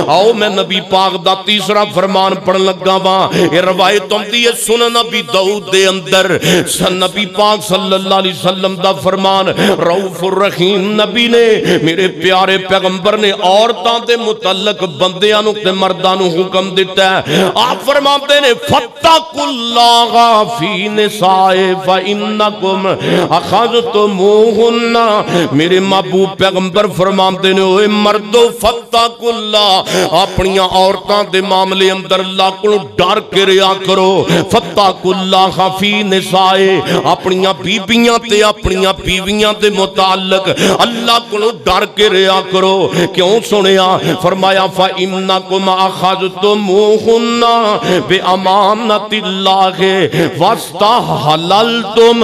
آؤ میں نبی پاک دا تیسرا فرمان پڑھن لگا وہاں. یہ روایت ہوندی ہے سنن نبی داؤد دے اندر نبی پاک صلی اللہ علیہ وسلم دا فرمان رؤوف الرحیم نبی نے میرے پیارے پیغمبر نے عورتاں دے متعلق بندیاں نو تے مرداں نو حکم دیتا ہے. آپ فرماتے ہیں فاتقوا اللہ فی نساء فانکم اخذتموہن. میرے محبوب پیغمبر فرماتے ہیں اوے مردو فاتقوا اللہ اپنی عورتاں دے معاملے اندر اللہ کو ڈر کے رہا کرو. فاتقوا اللہ فی نساء اپنی بیبیاں تے اپنی بیویاں دے متعلق اللہ کو ڈر کے رہا کرو. کیوں سنیا؟ فرمایا فَإِنَّكُمْ أَخَذْتُمُوهُنَّ بِأَمَانَةِ اللَّهِ وَاسْتَحْلَلْتُمْ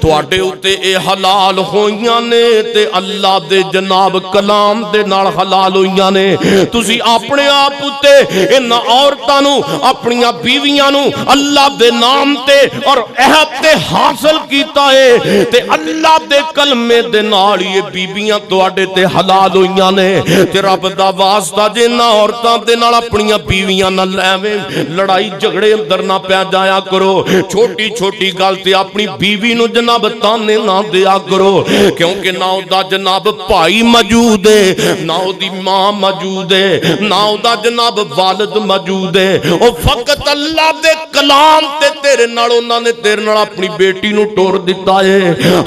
تواڈے اُتے اے حلال ہوئیاں نے تے اللہ دے جناب کلام دے نال حلال ہوئیاں نے. تسی اپنے آپ اُتے ان عورتاں نو اپنی بیویاں نو اللہ دے نام تے اور عہد تے حاصل کیتا ہے تے اللہ دے کلمے دے نال یہ بیویاں تواڈے تے حلال ہوئیاں نے. تے رب دا واسطہ جنہ عورتاں دے نال اپنی بیویاں نال ایویں لڑائی جھگڑے اندر نہ پیا جایا کرو. چھوٹی چھوٹی گل تے اپنی بیوی نو جناب تانے نہ دیا کرو کیونکہ نہ او دا جناب بھائی موجود ہے نہ او دی ماں موجود ہے نہ او دا جناب والد موجود ہے. او فقط اللہ دے کلام تے تیرے نال انہاں نے تیرے نال اپنی بیٹی نو ٹور دیتا ہے.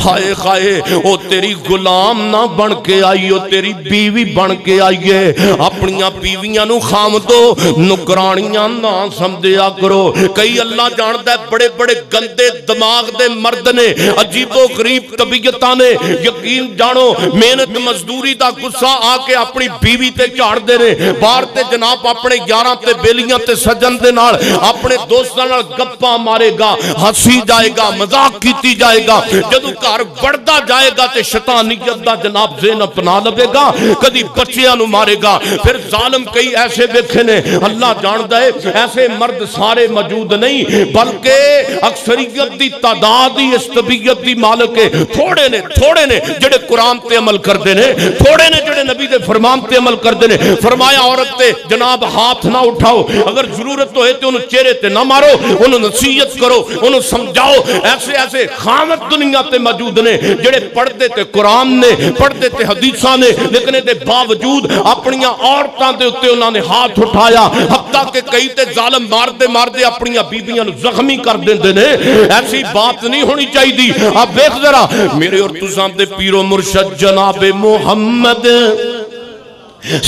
ہائے ہائے او تیری غلام نہ بن کے آئی او تیری بیوی بن کے آئی ہے. اپنی بیویاں نو خامدو نکرانیاں نہ سمجھیا کرو. کئی اللہ جانتا ہے بڑے بڑے گندے دماغ دے مرد نے عجیب و غریب طبیعتاں نے یقین جانو محنت مزدوری دا غصہ آ کے اپنی بیوی تے چاڑ دے رہے باہر تے جناب اپنے یاراں تے بیلیاں تے سجن دے نال اپنے دوستاں نال گپاں مارے گا ہنسی جائے گا مذاق کیتی جائے گا. جدو گھر بڑھدا جائے گا تے شیطانیت دا جناب ذہن اپنا لے گا کدی بچیاں نو مارے گا. پھر ظالم کئی ایسے ویکھے نے اللہ جاندا ہے ایسے مرد سارے موجود نہیں بلکہ اکثریت دی تعداد ہی اس طبیعت دی مالک ہے. تھوڑے نے جڑے قرآن تے عمل کردے نے تھوڑے نے جڑے نبی دے فرمان تے عمل کردے نے. فرمایا عورت تے جناب ہاتھ نہ اٹھاؤ اگر ضرورت ہوئے تے انہوں چہرے تے نہ مارو انہوں نصیحت کرو انہوں سمجھاؤ. ایسے خامت دنیا تے موجود نے جڑے پڑھتے تے قرآن نے پڑھتے تے حدیثاں نے لیکن دے باوجود اپنی عورتاں دے اتے انہوں نے ہاتھ اٹھایا حتیٰ کہ کئی تے ظالم ماردے اپنی بیبیاں زخمی کر دیندے نے. ایسی بات نہیں ہونی چاہیے دی. اب دیکھ ذرا میرے اور تساں دے پیر و مرشد جناب محمد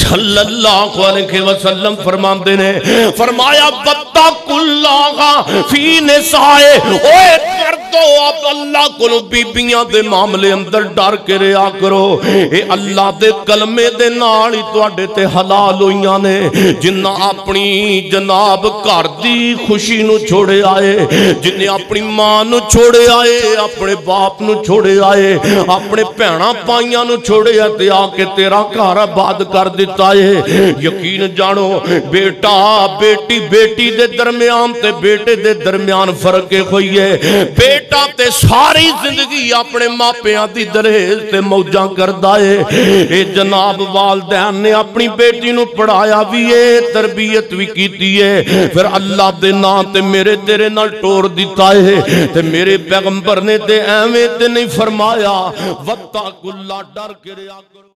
صلی اللہ علیہ وسلم فرماندے نے فرمایا وَاتَّقُوا اللَّهَ فِي نِسَائِ اوے مردو آپ اللہ کو بیبیاں دے معاملے اندر ڈر کے رہا کرو. اے اللہ دے کلمے دے نال ہی تواڈے تے حلال ہوئیاں نے. جنہ اپنی جناب گھر دی خوشی نو چھوڑے آئے جنہیں اپنی ماں نو چھوڑے آئے اپنے باپ نو چھوڑے آئے اپنے بھیناں بھائیاں نو چھوڑے آتے آ کے تیرا گھر آباد کر دیتا ہے. یقین جانو بیٹا بیٹی دے درمیان تے بیٹے دے درمیان فرق ہوئی ہے. بیٹا تے ساری زندگی اپنے ماپیاں دی دریز تے موجاں کردا ہے. اے جناب والدین نے اپنی بیٹی نو پڑھایا بھی ہے تربیت بھی کیتی ہے پھر اللہ دے نام تے میرے تیرے نال ٹور دیتا ہے. تے میرے پیغمبر نے تے ایویں تے نہیں فرمایا وَاتَّقُوا اللَّهَ ڈر کے رہا کرو.